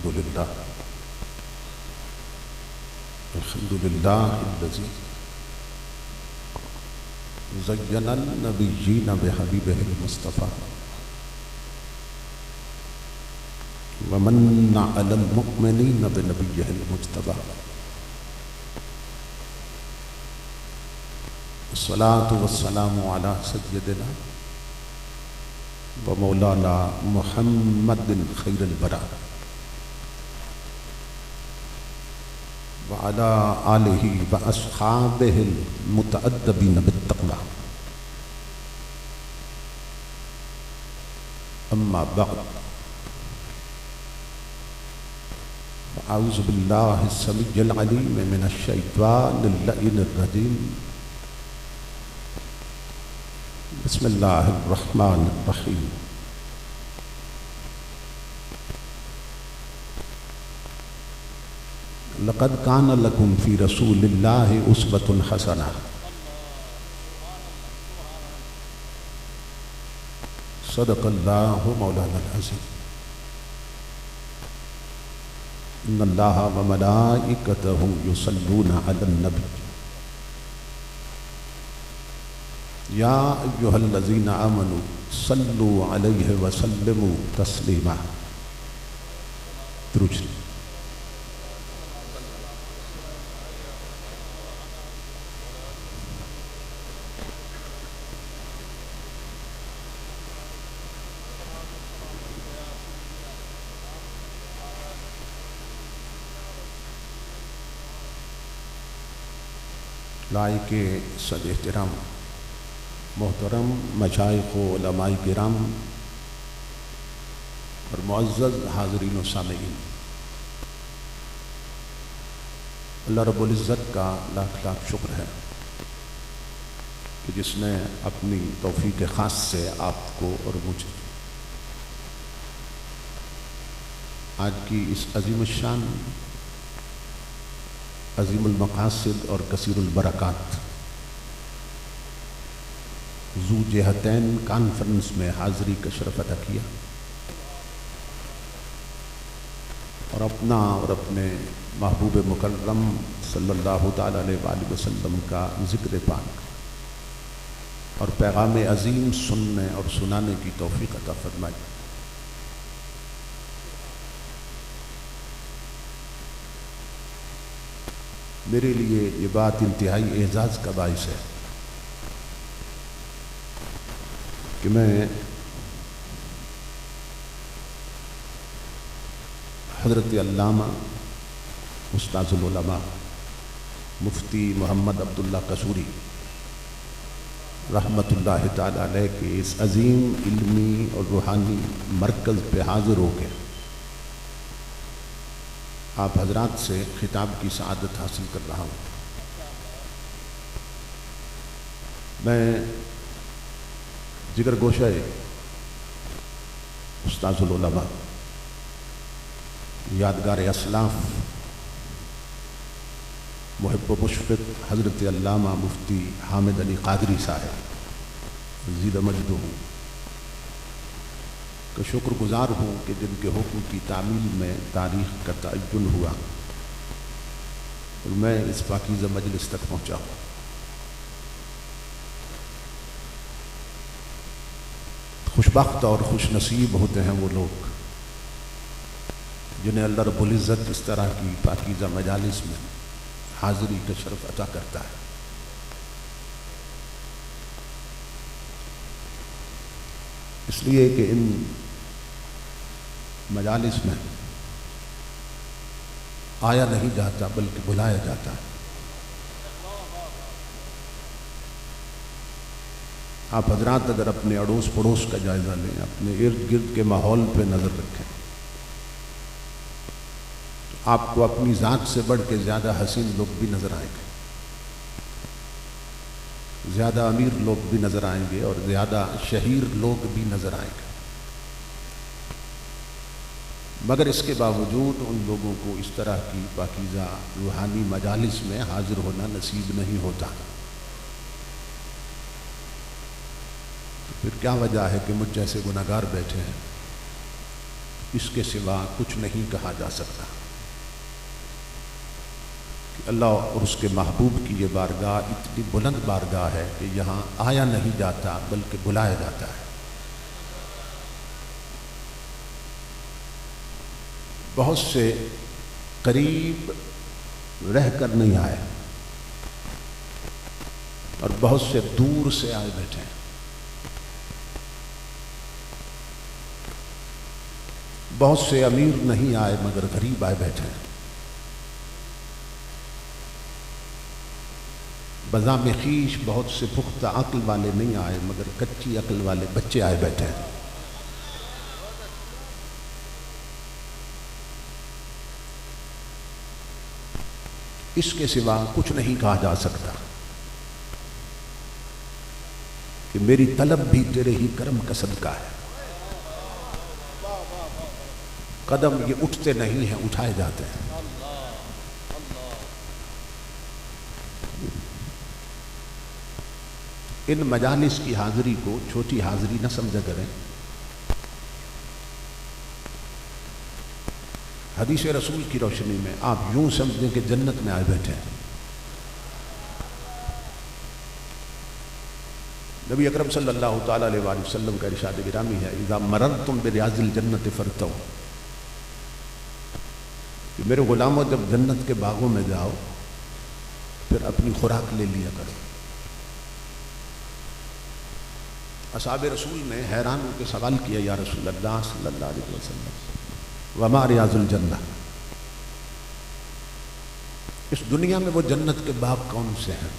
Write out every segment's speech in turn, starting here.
अल्हम्दुलिल्लाह अल्हम्दुलिल्लाहिल्लज़ी ज़य्यनन नबिय्यीन बिहबीबिहिल मुस्तफ़ा व मन्ना अलल मुअ्मिनीन बिनबिय्यिहिल मुज्तबा। अस्सलातु वस्सलामु अला सय्यदिना व मौलाना मुहम्मदिन खैरिल बरा व अला आलिहि व अस्हाबिहिल मुतअद्दिबीन बित्तक़वा। अम्मा बअद अऊज़ु बिल्लाहि समीइल अलीम मिनश शैतानिर लईनिर रजीम। बिस्मिल्लाहिर रहमानिर रहीम। लक़द कान लकुम फ़ी रसूलिल्लाहि उस्वतुन हसना। सदक़ल्लाहु मौलानाल अज़ीम। इन्नल्लाहा व मलाइकतहु युसल्लूना अलन नबी या अय्युहल्लज़ीना आमनू सल्लु अलैहि व सल्लिमू तस्लीमा। दुरूद शरीफ। लाइके सद एहतराम मोहतरम मशाइख़ व उलमाए किराम और मुअज़्ज़ज़ हाज़रीन व सामिईन, अल्लाह रब्बुल इज़्ज़त का लाख लाख शुक्र है कि जिसने अपनी तौफ़ीक़ ख़ास से आपको और मुझे आज की इस अज़ीम शान अज़ीमुल मक़ासिद और कसीरुल बरक़ात ज़ू जहतैन कॉन्फ्रेंस में हाज़री का शरफ़ अता किया और अपना और अपने महबूब मुकर्रम सल्लल्लाहु तआला अलैहि वसल्लम का ज़िक्र पाक और पैगाम अज़ीम सुनने और सुनाने की तौफ़ीक़ अता फ़रमाई। मेरे लिए ये बात इंतहाई एज़ाज़ का बाइस है कि मैं हज़रत अल्लामा उस्ताज़ुल उलमा मुफ्ती मोहम्मद अब्दुल्ला कसूरी रहमतुल्लाहि तआला अलैह के इस अज़ीम इल्मी और रूहानी मरकज़ पे हाज़िर होकर आप हजरात से खिताब की सआदत हासिल कर रहा हूँ। मैं जिगर गोशा उस्ताज़ुल उलमा यादगार असलाफ़ मुहिब्ब मुशफ़िक़ हज़रत अल्लामा मुफ्ती हामिद अली क़ादरी साहब ज़ीद मजदू हूँ का शुक्रगुज़ार हूँ कि जिनके हुक्म की तामील में तारीख़ का तअय्युन हुआ और मैं इस पाकीज़ा मजलिस तक पहुँचा हूँ। खुशबख्त और खुश नसीब होते हैं वो लोग जिन्हें अल्लाह रब्बुल इज़्ज़त इस तरह की पाकीज़ा मजालिस में हाज़िरी का शरफ़ अता करता है। इसलिए कि इन मजालिस में आया नहीं जाता बल्कि बुलाया जाता है। आप हजरात अगर अपने अड़ोस पड़ोस का जायज़ा लें, अपने इर्द गिर्द के माहौल पे नज़र रखें तो आपको अपनी ज़ात से बढ़ के ज़्यादा हसीन लोग भी नज़र आएंगे, ज़्यादा अमीर लोग भी नज़र आएंगे और ज़्यादा शहीर लोग भी नज़र आएंगे। मगर इसके बावजूद उन लोगों को इस तरह की पाकीज़ा रूहानी मजालिस में हाज़िर होना नसीब नहीं होता। तो फिर क्या वजह है कि मुझ जैसे गुनहगार बैठे हैं इसके सिवा कुछ नहीं कहा जा सकता कि अल्लाह और उसके महबूब की ये बारगाह इतनी बुलंद बारगाह है कि यहाँ आया नहीं जाता बल्कि बुलाया जाता है। बहुत से करीब रहकर नहीं आए और बहुत से दूर से आए बैठे हैं। बहुत से अमीर नहीं आए मगर गरीब आए बैठे हैं। बज़ाम खीश बहुत से पुख्ता अक्ल वाले नहीं आए मगर कच्ची अक्ल वाले बच्चे आए बैठे हैं। इसके सिवा कुछ नहीं कहा जा सकता कि मेरी तलब भी तेरे ही करम का सदका है। कदम ये उठते नहीं हैं, उठाए जाते हैं। इन मजालिस की हाजिरी को छोटी हाजिरी न समझा करें। हदीस रसूल की रोशनी में आप यूं समझें कि जन्नत में आए बैठे हैं। नबी अकरम सल्लल्लाहु ताला अलैहि वसल्लम का इरशाद गिरामी है, इज़ा मररतुम बिरियाज़िल जन्नति फरतौ, कि मेरे गुलामों जब जन्नत के बागों में जाओ फिर अपनी खुराक ले लिया करो। असहाबे रसूल ने हैरान होकर सवाल किया, या रसूल अल्लाह सल्लल्लाहु अलैहि वसल्लम वमा रियाज़ुल जन्नह, इस दुनिया में वो जन्नत के बाग कौन से हैं?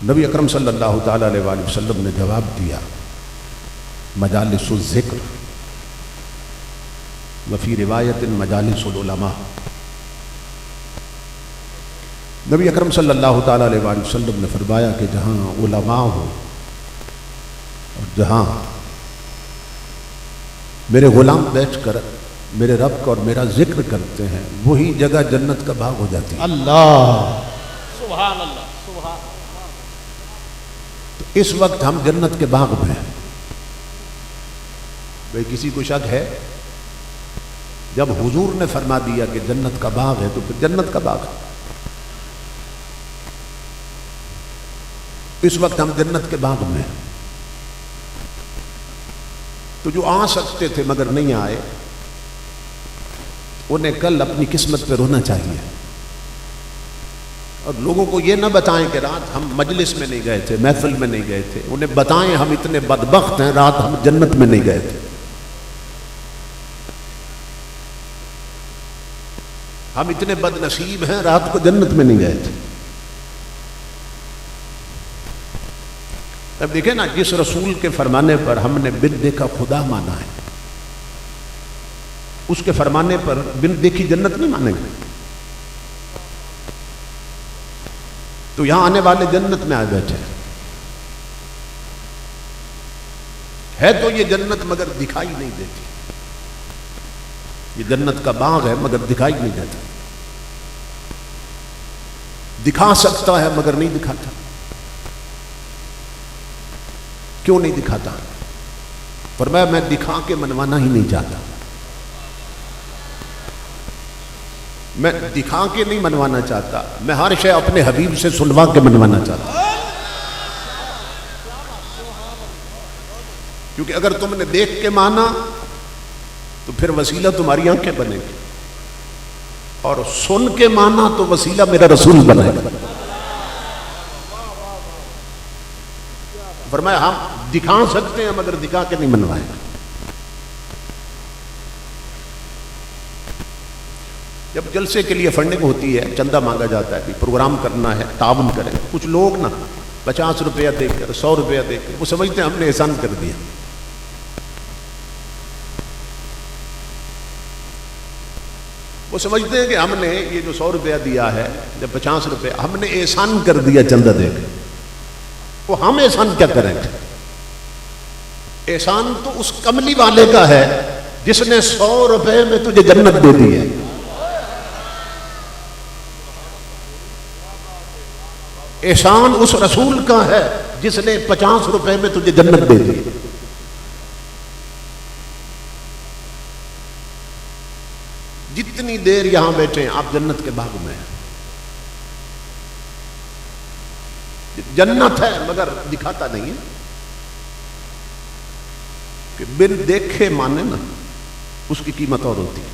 नबी अकरम सल्लल्लाहु ताला अलैहि वसल्लम ने जवाब दिया, मजालिसुल ज़िक्र वफ़ी रिवायतिन मजालिसुल उलमा। नबी अकरम सल्लल्लाहु ताला अलैहि वसल्लम ने फरमाया कि जहाँ उलमा हो और जहाँ मेरे गुलाम बैठकर मेरे रब का और मेरा जिक्र करते हैं, वही जगह जन्नत का बाग हो जाती है। अल्लाह सुभान अल्लाह सुभान। तो इस वक्त हम जन्नत के बाग में हैं। भाई किसी को शक है? जब हुजूर ने फरमा दिया कि जन्नत का बाग है तो फिर जन्नत का बाग है। इस वक्त हम जन्नत के बाग में हैं। तो जो आ सकते थे मगर नहीं आए, उन्हें कल अपनी किस्मत पे रोना चाहिए और लोगों को ये ना बताएं कि रात हम मजलिस में नहीं गए थे, महफिल में नहीं गए थे। उन्हें बताएं हम इतने बदबख्त हैं, रात हम जन्नत में नहीं गए थे। हम इतने बदनसीब हैं, रात को जन्नत में नहीं गए थे। अब देखें ना, जिस रसूल के फरमाने पर हमने बिन देखा खुदा माना है, उसके फरमाने पर बिन देखी जन्नत नहीं मानेंगे। तो यहां आने वाले जन्नत में आ बैठे है तो ये जन्नत मगर दिखाई नहीं देती। ये जन्नत का बाग है मगर दिखाई नहीं देता। दिखा सकता है मगर नहीं दिखाता। क्यों नहीं दिखाता? फरमाया मैं दिखा के मनवाना ही नहीं चाहता। मैं दिखा के नहीं मनवाना चाहता, मैं हर शय अपने हबीब से सुनवा के मनवाना चाहता। क्योंकि अगर तुमने देख के माना तो फिर वसीला तुम्हारी आंखें बनेगी, और सुन के माना तो वसीला मेरा रसूल बनेगा। फरमाया हम दिखा सकते हैं मगर दिखा के नहीं मनवाएंगे। जब जलसे के लिए फंडिंग होती है, चंदा मांगा जाता है कि प्रोग्राम करना है, ताउन करें, कुछ लोग ना 50 रुपया देकर 100 रुपया देकर वो समझते हैं हमने एहसान कर दिया। वो समझते हैं कि हमने ये जो 100 रुपया दिया है या 50 रुपया, हमने एहसान कर दिया चंदा देकर। वो हम एहसान क्या करेंगे? एहसान तो उस कमली वाले का है जिसने 100 रुपए में तुझे जन्नत दे दी है। एहसान उस रसूल का है जिसने 50 रुपए में तुझे जन्नत दे दी। जितनी देर यहां बैठे हैं आप जन्नत के बाग में हैं। जन्नत है मगर दिखाता नहीं है कि बिन देखे माने ना, उसकी कीमत और होती है।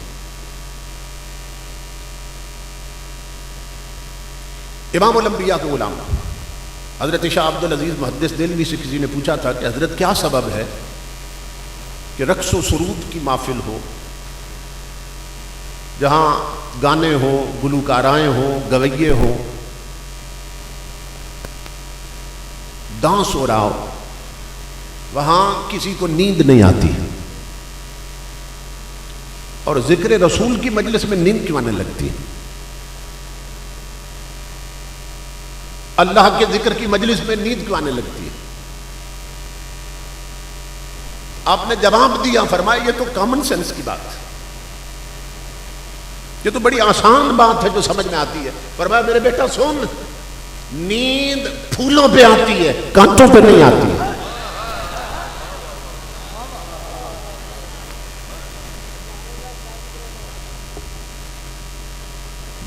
इमामुल अंबिया के गुलाम हजरत शाह अब्दुल अजीज मुहद्दिस दिल्ली से किसी ने पूछा था कि हजरत क्या सबब है कि रक्स व सुरूद की महफिल हो, जहां गाने हो, गुलकाराएं हो, गवैये हो, डांस हो रहा हो, वहां किसी को नींद नहीं आती और जिक्र रसूल की मजलिस में नींद क्यों आने लगती है? अल्लाह के जिक्र की मजलिस में नींद क्यों आने लगती है? आपने जवाब दिया, फरमाया ये तो कॉमन सेंस की बात है, ये तो बड़ी आसान बात है जो समझ में आती है। फरमाया मेरे बेटा सुन, नींद फूलों पे आती है, कांटों पे नहीं आती है।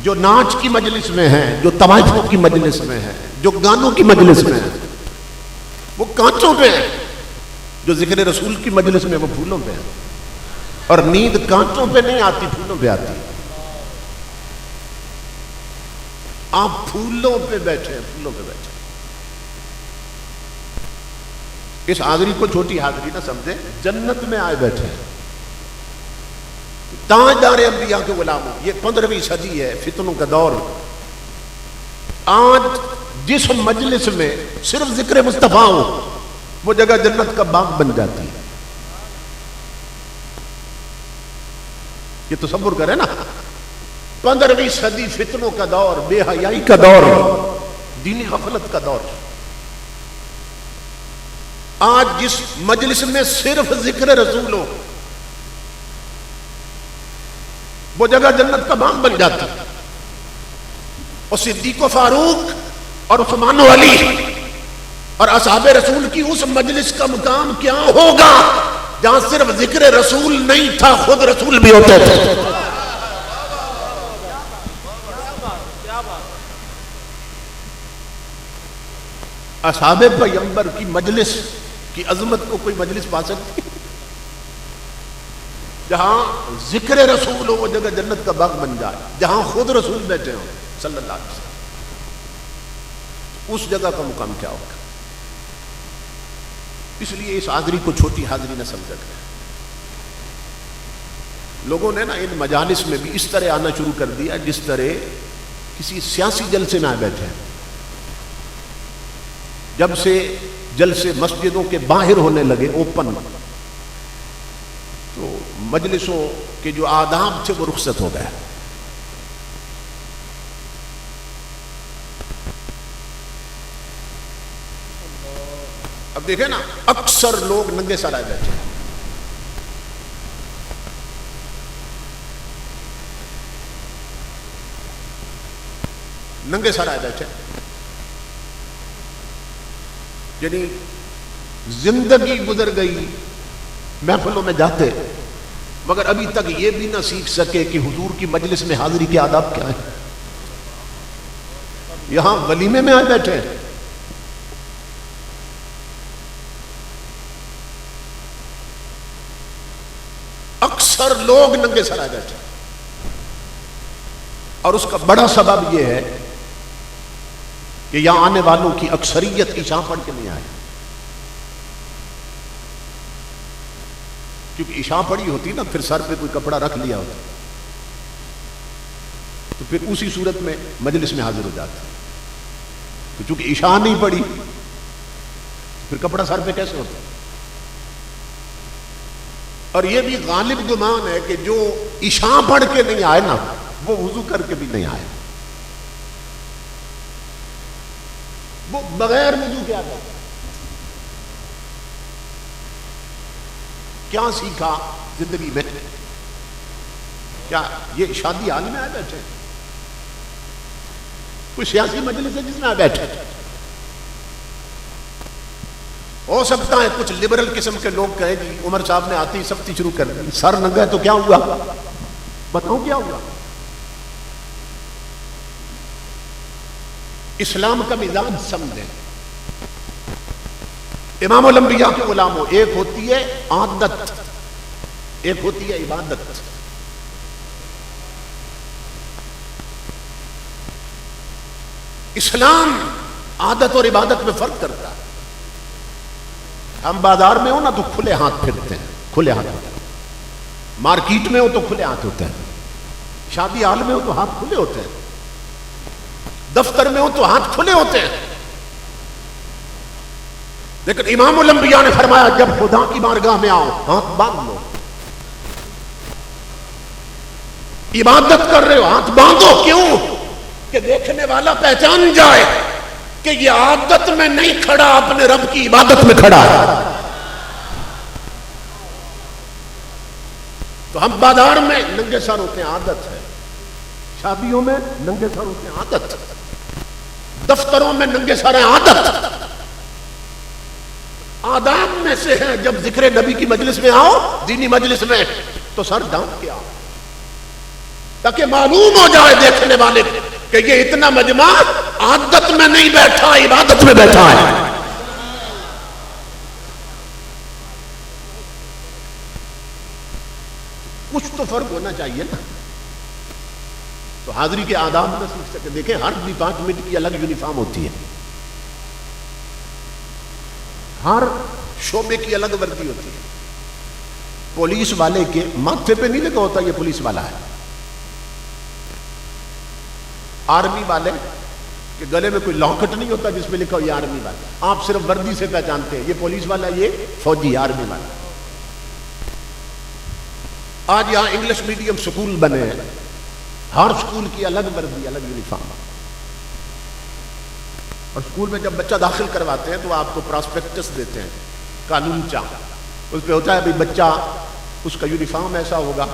जो नाच की मजलिस में है, जो तमाशों की मजलिस में है, जो गानों की मजलिस में है, वो कांटों पे है। जो जिक्र रसूल की मजलिस में वो फूलों पे है। और नींद कांटों पे नहीं आती, फूलों पे आती है। आप फूलों पे बैठे हैं, फूलों पे बैठे। इस हाजिरी को छोटी हाजिरी ना समझे, जन्नत में आए बैठे हैं, ताजदार अंबिया के गुलाम। ये 15वीं सदी है, फितनों का दौर। आज जिस मजलिस में सिर्फ जिक्र मुस्तफा हो, वो जगह जन्नत का बाग बन जाती है। ये तो तसव्वुर करें ना, 15वीं सदी फितनों का दौर, बेहयाई का दौर, दीनी गफलत का दौर। आज जिस मजलिस में सिर्फ जिक्र रसूल हो, वो जगह जन्नत का बाग बन जाती है। और सिद्दीक़ फारूक और उस्मान अली और असहाबे रसूल की उस मजलिस का मुकाम क्या होगा जहां सिर्फ जिक्र रसूल नहीं था, खुद रसूल भी होते थे। असहाबे पैगंबर की मजलिस की अजमत को कोई मजलिस पा सकती? जहां जिक्र रसूल हो वो जगह जन्नत का बाग बन जाए, जहां खुद रसूल बैठे हो सल्लल्लाहु अलैहि वसल्लम, उस जगह का मुकाम क्या होगा? इसलिए इस हाजिरी को छोटी हाजिरी न समझा करें। लोगों ने ना इन मजालिस में भी इस तरह आना शुरू कर दिया जिस तरह किसी सियासी जलसे में आए बैठे हैं। जब से जलसे मस्जिदों के बाहर होने लगे ओपन, तो मजलिसों के जो आदाब थे वो रुखसत हो गए। अब देखें ना, अक्सर लोग नंगे सर आए बैठे हैं। नंगे सर आए बैठे, यानी जिंदगी गुजर गई महफिलों में जाते, मगर अभी तक ये भी ना सीख सके कि हुजूर की मजलिस में हाजिरी के आदाब क्या है। यहां वलीमे में आए बैठे हैं। अक्सर लोग नंगे सर आए बैठे, और उसका बड़ा सबब यह है कि यहां आने वालों की अक्सरियत इशा पढ़ के नहीं आए। क्योंकि इशा पड़ी होती ना, फिर सर पे कोई कपड़ा रख लिया होता, तो फिर उसी सूरत में मजलिस में हाजिर हो जाते। तो चूंकि इशा नहीं पड़ी, फिर कपड़ा सर पे कैसे होता? और यह भी गालिब गुमान है कि जो इशा पढ़ के नहीं आए ना, वो वुजू करके भी नहीं आए, वो बगैर वुजू के आ गए। क्या सीखा जिंदगी में? क्या ये शादी हाल में आए बैठे? कोई सियासी मजलिस है जिसमें आ बैठे? हो सकता है कुछ लिबरल किस्म के लोग कहें जी उमर साहब ने आते ही सख्ती शुरू कर दी, सर नंगा है तो क्या हुआ? बताऊं क्या हुआ? इस्लाम का मिजाज समझे। इमामुल अंबिया के गुलामों, एक होती है आदत, एक होती है इबादत। इस्लाम आदत और इबादत में फर्क करता है। हम बाजार में हो ना तो खुले हाथ फिरते हैं, खुले हाथ होते हैं। मार्केट में हो तो खुले हाथ होते हैं। शादी हाल में हो तो हाथ खुले होते हैं। दफ्तर में हो तो हाथ खुले होते हैं। लेकिन इमामुल अंबिया ने फरमाया, जब खुदा की बारगाह में आओ हाथ बांध लो। इबादत कर रहे हो, हाथ बांधो। क्यों? कि देखने वाला पहचान जाए कि ये आदत में नहीं खड़ा, अपने रब की इबादत में खड़ा है। तो हम बाजार में नंगे सर होते हैं, आदत है। शादियों में नंगे सर होते हैं, आदत। दफ्तरों में नंगे सर हैं, आदत। आदाब में से है जब जिक्र नबी की मजलिस में आओ, दीनी मजलिस में, तो सर ढांक के आओ, ताकि मालूम हो जाए देखने वाले कि ये इतना मजमा आदत में नहीं बैठा, इबादत में बैठा है। कुछ तो फर्क होना चाहिए ना। तो हाजिरी के आदाब में सीख सके। देखें, हर डिपार्टमेंट की अलग यूनिफॉर्म होती है, हर शोबे की अलग वर्दी होती है। पुलिस वाले के माथे पे नहीं लगा होता ये पुलिस वाला है। आर्मी वाले के गले में कोई लॉकेट नहीं होता जिसमें लिखा हो ये आर्मी वाला। आप सिर्फ वर्दी से पहचानते हैं ये पुलिस वाला, ये फौजी, आर्मी वाला। आज यहां इंग्लिश मीडियम स्कूल बने हैं, हर स्कूल की अलग वर्दी, अलग यूनिफॉर्म। और स्कूल में जब बच्चा दाखिल करवाते हैं तो आपको प्रॉस्पेक्टस देते हैं, कानूनचा। उस पर होता है भाई बच्चा, उसका यूनिफॉर्म ऐसा होगा,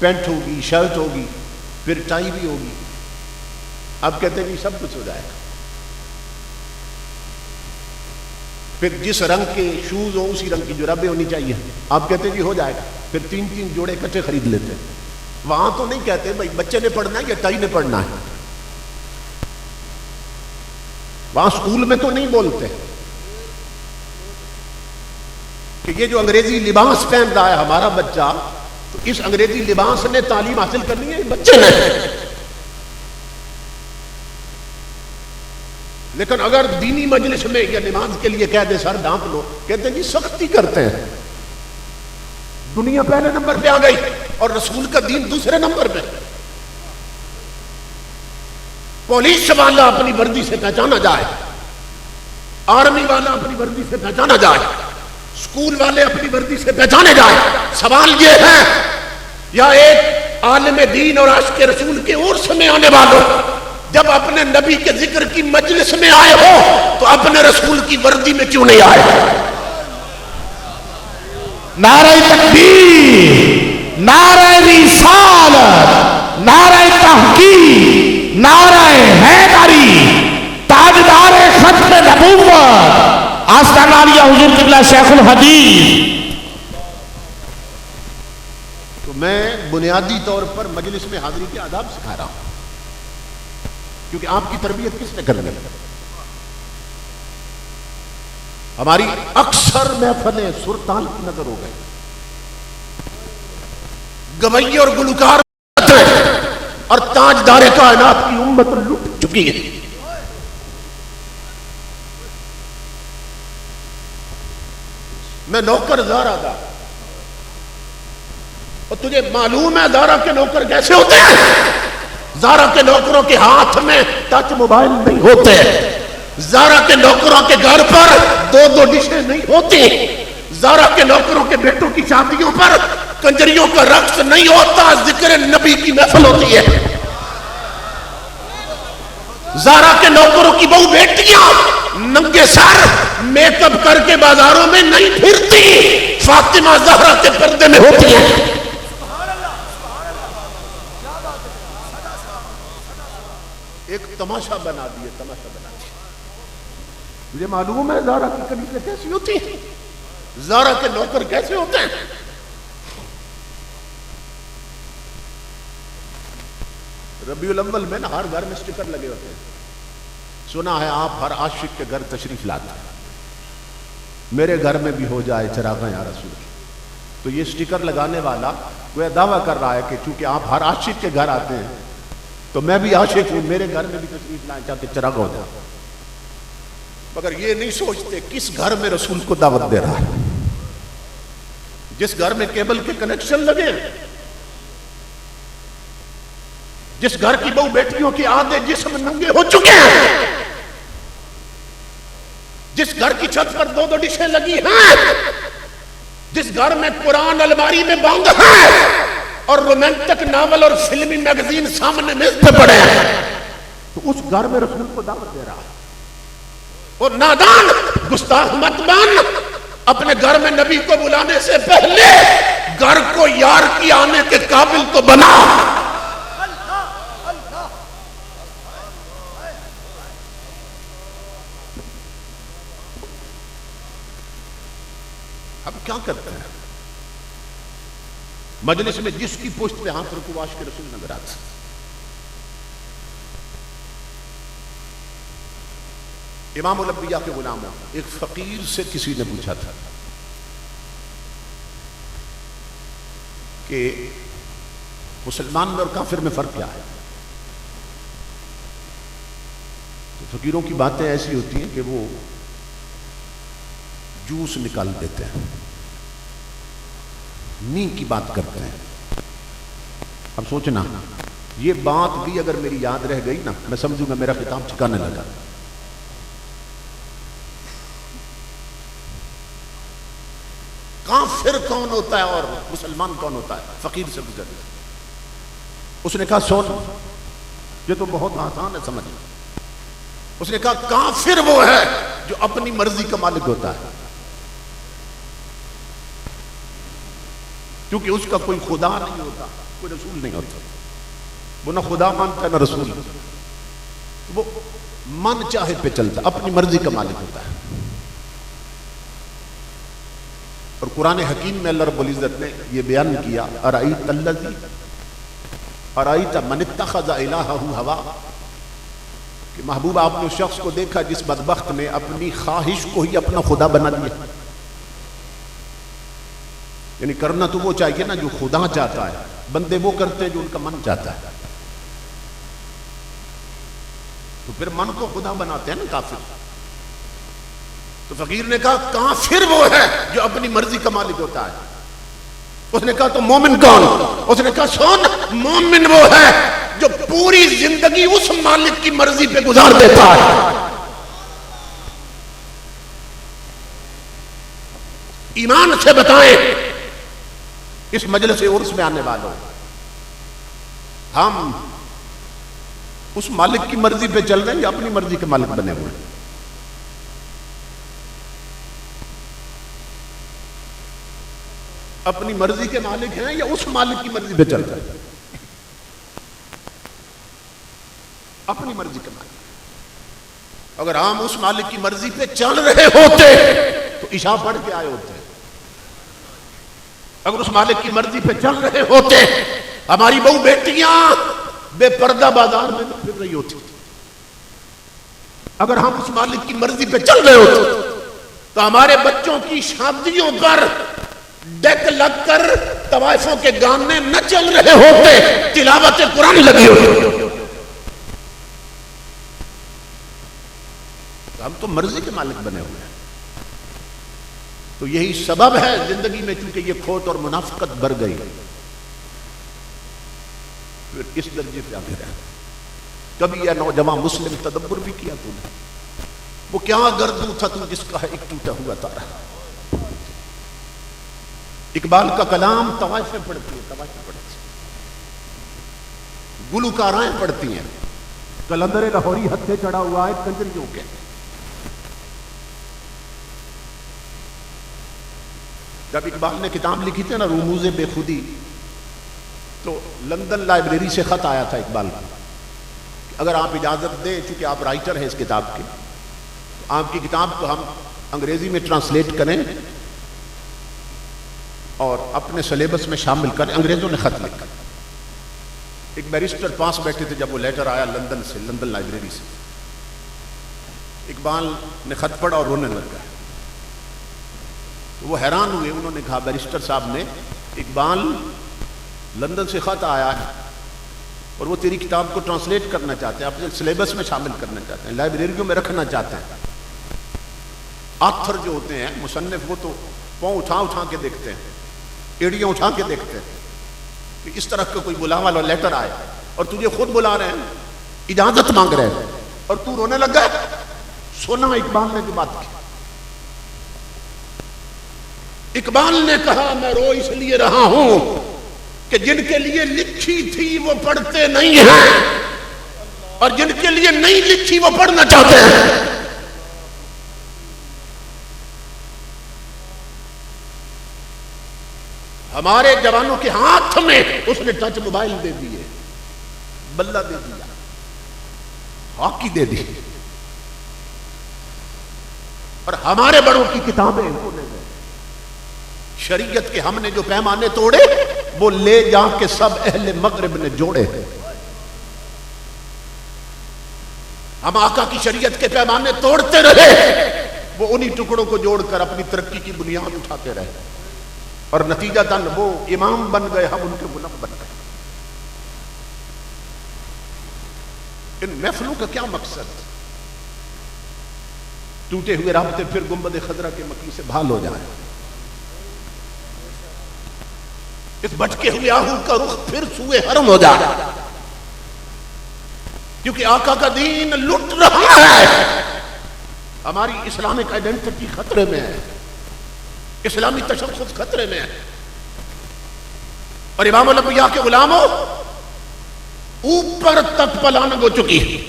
पैंट होगी, शर्ट होगी, फिर टाई भी होगी। अब कहते हैं कि सब कुछ हो जाएगा। फिर जिस रंग के शूज हो उसी रंग की जुराबें होनी चाहिए। आप कहते हैं कि हो जाएगा। फिर 3-3 जोड़े इकट्ठे खरीद लेते हैं। वहां तो नहीं कहते भाई बच्चे ने पढ़ना है या टाई ने पढ़ना है। वहां स्कूल में तो नहीं बोलते कि ये जो अंग्रेजी लिबास पहन रहा है हमारा बच्चा, तो इस अंग्रेजी लिबास ने तालीम हासिल करनी है बच्चे ने। लेकिन अगर दीनी मजलिस में या नमाज के लिए कह दे सर ढांप लो, कहते हैं जी सख्ती करते हैं। दुनिया पहले नंबर पे आ गई और रसूल का दीन दूसरे नंबर पे। पुलिस वाला अपनी वर्दी से पहचाना जाए, आर्मी वाला अपनी वर्दी से पहचाना जाए, स्कूल वाले अपनी वर्दी से पहचाने जाए। सवाल यह है, या एक आलिम दीन और आशिक रसूल के उर्स में आने वालों, जब अपने नबी के जिक्र की मजलिस में आए हो तो अपने रसूल की वर्दी में क्यों नहीं आए? नारे तकबीर, नारे रिसालत, नारे तहकीक, नारे हैदरी, ताजदार खत्म नबूवत, आस्ताना आलिया हुजूर किबला शेखुल हदीस। तो मैं बुनियादी तौर पर मजलिस में हाजिरी के आदाब सिखा रहा हूं, क्योंकि आपकी तरबियत किसने करनी है? हमारी अक्सर महफिलें सुरताल की नजर हो गई, गवैये और गुलकार और ताजदार कायनात की उम्मत लुट चुकी है। मैं नौकर ज़ारा था, और तुझे मालूम है ज़ारा के नौकर कैसे होते हैं? ज़ारा के नौकरों के हाथ में टच मोबाइल नहीं होते, ज़ारा के नौकरों के घर पर 2-2 डिशें नहीं होती, ज़ारा के नौकरों के बेटों की शादियों पर कंजरियों का रक्स नहीं होता, जिक्र नबी की महफिल होती है। ज़ारा के नौकरों की बहु बेटियां नंगे सर मेकअप करके बाजारों में नहीं फिरती, फातिमा ज़हरा के पर्दे में होती है। एक तमाशा बना दिए, तमाशा बना दिया। मुझे मालूम है ज़ारा की कमीज़ें कैसी होती हैं, ज़ारा के नौकर कैसे होते हैं। रबीउल अव्वल में ना हर घर में स्टिकर लगे होते हैं। सुना है आप हर आशिक के घर तशरीफ लाते हैं, मेरे घर में भी हो जाए चिरागा या रसूल। तो ये स्टिकर लगाने वाला वह दावा कर रहा है कि चूंकि आप हर आशिक के घर आते हैं तो मैं भी आशिक हूं, मेरे घर में भी तशरीफ लाए चाहते चिराग हो जाए। मगर ये नहीं सोचते किस घर में रसूल को दावत दे रहा है। जिस घर में केबल के कनेक्शन लगे, जिस घर की बहू बेटियों के आधे जिस्म नंगे हो चुके हैं, जिस घर की छत पर 2-2 डिशें लगी हैं, जिस घर में कुरान अलमारी में बंद है और रोमांटिक नावल और फिल्मी मैगजीन सामने मेज पे पड़े हैं, तो उस घर में रसूल को दावत दे रहा है। और नादान गुस्ताख मत बन, अपने घर में नबी को बुलाने से पहले घर को यार की आने के काबिल तो बना। अब क्या करते हैं मजलिस में जिसकी पोस्ट पे हाथ रखो वाश के रसूल नजर आते। इमामुल अंबिया के गुलाम एक फकीर से किसी ने पूछा था कि मुसलमान में और काफिर में फर्क क्या है। तो फकीरों की बातें ऐसी होती हैं कि वो जूस निकाल देते हैं, नी की बात करते हैं। अब सोचना, ये बात भी अगर मेरी याद रह गई ना, मैं समझूंगा मेरा खिताब ठिकाने लगा। काफिर कौन होता है और मुसलमान कौन होता है? फकीर से गुजर। उसने कहा सुन, ये तो बहुत आसान है समझ। उसने कहा काफिर वो है जो अपनी मर्जी का मालिक होता है, क्योंकि उसका कोई खुदा नहीं होता, कोई रसूल नहीं होता। वो ना खुदा मानता ना रसूल, वो मन चाहे पे चलता, अपनी मर्जी का मालिक होता है। और कुरान हकीम में अल्लाह रब्बुल इज्जत ने यह बयान किया, अराईता मन इत्तखज़ इलाहहु हवा, कि महबूब आपने उस शख्स को देखा जिस बदबख्त ने अपनी ख्वाहिश को ही अपना खुदा बना दिया। यानी करना तो वो चाहिए ना जो खुदा चाहता है, बंदे वो करते हैं जो उनका मन चाहता है। तो फिर मन को खुदा बनाते हैं ना काफिर। तो फकीर ने कहा काफिर वो है जो अपनी मर्जी का मालिक होता है। उसने कहा तो मोमिन कौन? उसने कहा सुन, मोमिन वो है जो पूरी जिंदगी उस मालिक की मर्जी पे गुजार देता है। ईमान से बताएं इस मजलिस से उर्स में आने वालों, हम उस मालिक की मर्जी पे चल रहे हैं या अपनी मर्जी के मालिक बने हुए हैं? अपनी मर्जी के मालिक हैं या उस मालिक की मर्जी पे चल रहे हैं? अपनी मर्जी के मालिक। अगर हम उस मालिक की मर्जी पे चल रहे होते तो इशा पढ़ के आए होते। अगर उस मालिक की मर्जी पे चल रहे होते, हमारी बहू बेटियां बेपर्दा बाजार में फिर रही होती। अगर हम उस मालिक की मर्जी पे चल रहे होते तो हमारे बच्चों की शादियों पर डेक लगकर तवाइफों के गाने न चल रहे होते, तिलावत कुरान लगी होती। हम तो मर्जी के मालिक बने हुए हैं। तो यही सबब है जिंदगी में, चूंकि ये खोट और मुनाफिकत बढ़ गई, फिर इस दर्जे पे आगे रहे। कभी यह नौजवान मुस्लिम तदब्बुर भी किया तूने? वो क्या गर्दू था तू जिसका है एक टूटा हुआ तारा। इकबाल का कलाम तवाइफें पढ़ती है, तवाइफें पढ़ती है, गुलकाराएं पढ़ती हैं, कलंदर लाहौरी हत्थे चढ़ा हुआ है कंजरियों के। जब इकबाल ने किताब लिखी थी ना रुमूज़े बेखुदी, तो लंदन लाइब्रेरी से खत आया था इकबाल को, अगर आप इजाजत दें, चूंकि आप राइटर हैं इस किताब के, तो आपकी किताब को हम अंग्रेजी में ट्रांसलेट करें और अपने सिलेबस में शामिल करें। अंग्रेजों ने खत लिखा। एक बैरिस्टर पास बैठे थे जब वो लेटर आया लंदन से, लंदन लाइब्रेरी से। इकबाल ने खत पढ़ा और रोने लग गए। तो वो हैरान हुए, उन्होंने कहा बैरिस्टर साहब ने, इकबाल लंदन से खत आया है और वो तेरी किताब को ट्रांसलेट करना चाहते हैं, अपने सिलेबस में शामिल करना चाहते हैं, लाइब्रेरियों में रखना चाहते हैं। आथर जो होते हैं मुसन्निफ, वो तो पाँव उठा उठा के देखते हैं, एड़ियाँ उठा के देखते हैं कि इस तरह का कोई बुलावा वाला लेटर आए और तुझे खुद बुला रहे हैं, इजाजत मांग रहे हैं और तू रोने लग गया। सुना इकबाल ने जो बात की। इकबाल ने कहा मैं रो इसलिए रहा हूं कि जिनके लिए लिखी थी वो पढ़ते नहीं हैं और जिनके लिए नहीं लिखी वो पढ़ना चाहते हैं। हमारे जवानों के हाथ में उसने टच मोबाइल दे दिए, बल्ला दे दिया, हॉकी दे दी और हमारे बड़ों की किताबें उन्होंने दे। शरीयत के हमने जो पैमाने तोड़े वो ले जाके सब अहले मगरिब ने जोड़े। हम आका की शरीयत के पैमाने तोड़ते रहे, वो उन्हीं टुकड़ों को जोड़कर अपनी तरक्की की बुनियाद उठाते रहे और नतीजतन वो इमाम बन गए, हम उनके गुलाम बन गए। इन महफिलों का क्या मकसद? टूटे हुए राब्ते फिर गुंबद खजरा के मकी से भाल हो जाए, इस भटके हुए आहू का रुख फिर सुए हरम हो जाए, क्योंकि आका का दीन लुट रहा है। हमारी इस्लामिक आइडेंटिटी खतरे में है, इस्लामी तशख्खुस खतरे में है और इमाम अल-अंबिया के गुलामों ऊपर तक पलायन हो चुकी है।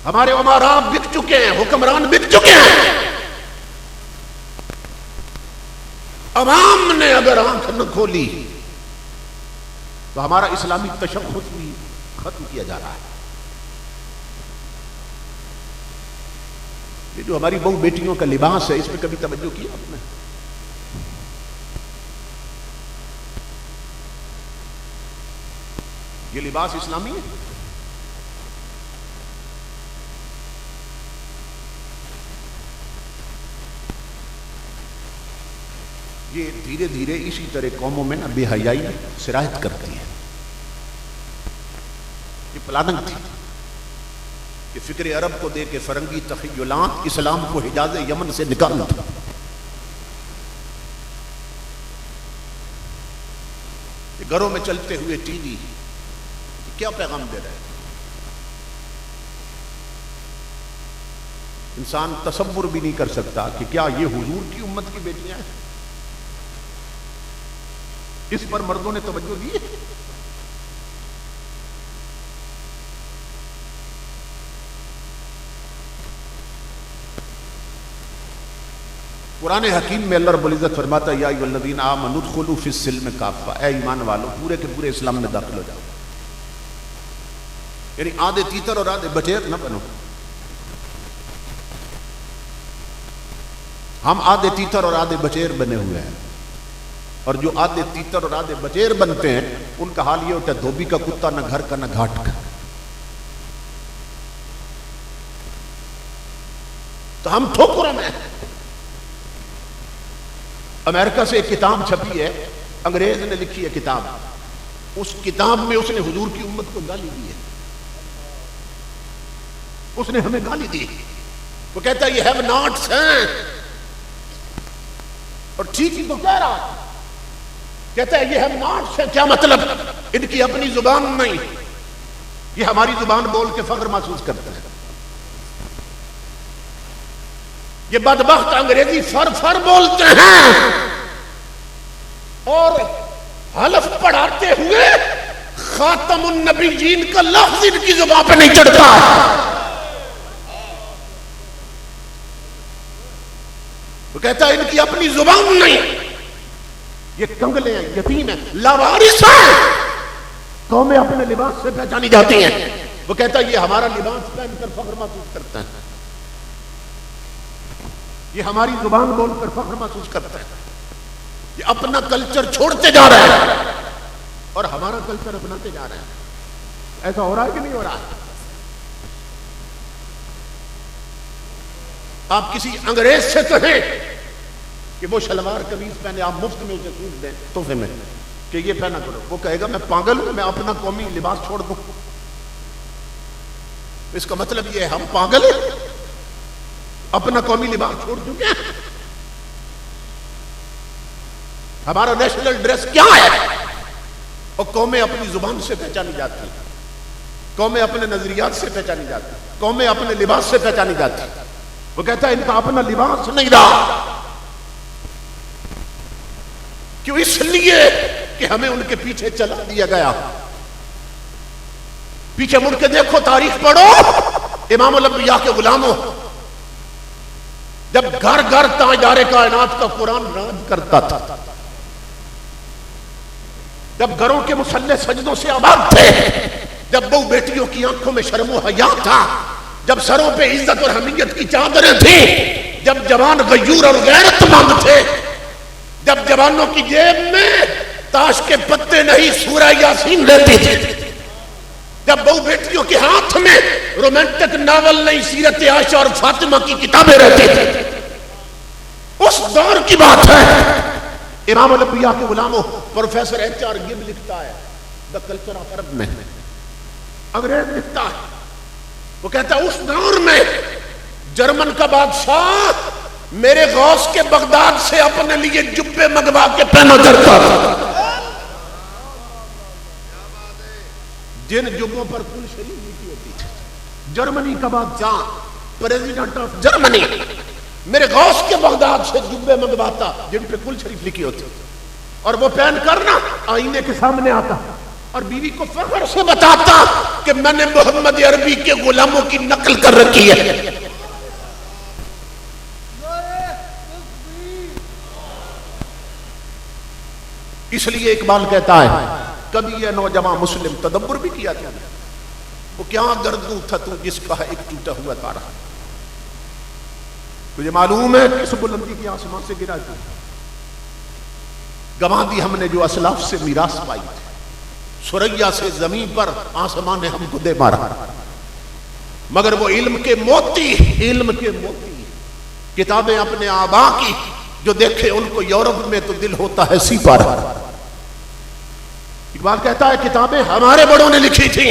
हमारे उमरा बिक चुके हैं, हुक्मरान बिक चुके हैं। अवाम ने अगर आंख न खोली तो हमारा इस्लामी तशख्खुस भी खत्म किया जा रहा है। ये जो हमारी बहु बेटियों का लिबास है, इस पर कभी तवज्जो किया आपने? ये लिबास इस्लामी है? ये धीरे धीरे इसी तरह कौमों में ना बेहयाई सिरायत करती है। ये प्लानिंग थी कि फिक्र अरब को दे के फरंगी तखय्युलात इस्लाम को हिजाज यमन से निकालना था। घरों में चलते हुए टीवी क्या पैगाम दे रहे हैं? इंसान तसव्वुर भी नहीं कर सकता कि क्या ये हुजूर की उम्मत की बेटियां हैं। इस पर मर्दों ने तवज्जो दी है? कुरान हकीम में अल्लाह रब्बुल इज्जत फरमाता है या अय्युहल्लज़ीना आमनू उदखुलू फिस्सिल्म काफ़ा, ऐ ईमान वालों पूरे के पूरे इस्लाम में दाखिल हो जाओ। यानी आधे तीतर और आधे बटेर न बनो। हम आधे तीतर और आधे बचेर बने हुए हैं और जो आधे तीतर और आधे बचेर बनते हैं उनका हाल ये होता है धोबी का कुत्ता न घर का न घाट का। तो हम ठोकरों में। अमेरिका से एक किताब छपी है, अंग्रेज ने लिखी है किताब, उस किताब में उसने हुजूर की उम्मत को गाली दी है। उसने हमें गाली दी। वो कहता है ये हैव नॉट्स हैं और ठीक ही तो कह रहा, कहता है ये हैव नॉट्स है, क्या मतलब? इनकी अपनी जुबान नहीं, ये हमारी जुबान बोल के फख्र महसूस करते हैं। ये बदबख्त अंग्रेजी फर फर बोलते हैं और हलफ पढ़ाते हुए खातमुन नबीयीन का लफ्ज इनकी जुबान पे नहीं चढ़ता। वो कहता है इनकी अपनी जुबान नहीं, ये कंगले हैं, यतीम हैं, लावारिस हैं, कौमें अपने लिबास से पहचानी जाती हैं। वो कहता है ये हमारा लिबास पहनकर फख्र महसूस करता है, ये हमारी जुबान बोलकर फख्र महसूस करता है। ये अपना कल्चर छोड़ते जा रहा है और हमारा कल्चर अपनाते जा रहे हैं। ऐसा हो रहा है कि नहीं हो रहा है? आप किसी अंग्रेज से कहें कि वो शलवार कमीज पहने, आप मुफ्त में उसे सूट दें तोहफे में कि ये पहना करो, वो कहेगा मैं पागल हूं, मैं अपना कौमी लिबास छोड़ दूं। इसका मतलब ये है हम पागल हैं, अपना कौमी लिबास छोड़ चुके हैं। हमारा नेशनल ड्रेस क्या है? और कौमें अपनी जुबान से पहचानी जाती, कौमें अपने नजरियात से पहचानी जाती, कौमें अपने लिबास से पहचानी जाती। वो कहता है इनका अपना लिबास नहीं रहा। क्यों? इसलिए कि हमें उनके पीछे चला दिया गया। पीछे मुड़ के देखो, तारीख पढ़ो, इमामुल अंबिया के गुलामों, जब घर घर ताजदारे कायनात का कुरान राज करता था, जब घरों के मुसल्ले सजदों से आबाद थे, जब बहू बेटियों की आंखों में शर्मो हया था, जब सरों पे इज्जत और हमीयत की चादरें थी, जब जवान गयूर और गैरतमंद थे, जब जवानों की जेब में ताश के पत्ते नहीं सूरह यासीन लेती थी, जब बहू बेटियों के हाथ में रोमांटिक नावल नहीं सीरत आयशा और फातिमा की किताबें रहती थी, उस दौर की बात है। इमाम अल-अंबिया के गुलामों, प्रोफेसर HR गिब लिखता है द कल्चर ऑफ अरब में, अंग्रेज लिखता है, वो कहता है उस दौर में जर्मन का बादशाह मेरे गौस के बगदाद से अपने लिए जुब्बे मंगवा के पहना करता था, जिन जुब्बों पर कुल शरीफ लिखी होती थी। जर्मनी का बादशाह, प्रेसिडेंट ऑफ जर्मनी, मेरे गौस के बगदाद से जुब्बे मंगवाता जिन पे कुल शरीफ लिखी होती, और वो पहन कर ना आईने के सामने आता और बीवी को फख्र से बताता कि मैंने मोहम्मद अरबी के गुलामों की नकल कर रखी है। इसलिए इकबाल कहता है कभी यह नौजवान मुस्लिम तदब्बुर भी किया था, वो क्या गर्दू था तू जिसका है एक टूटा हुआ तारा। तुझे मालूम है किस बुलंदी के आसमान से गिरा था? गंवा दी हमने जो असलाफ से मीरास पाई, सुरैया से जमीन पर आसमान ने हमको दे मारा, मगर वो इल्म के मोती किताबें अपने आबा की जो देखे उनको यूरोप में तो दिल होता है सीपारा। इकबाल कहता है किताबें हमारे बड़ों ने लिखी थी,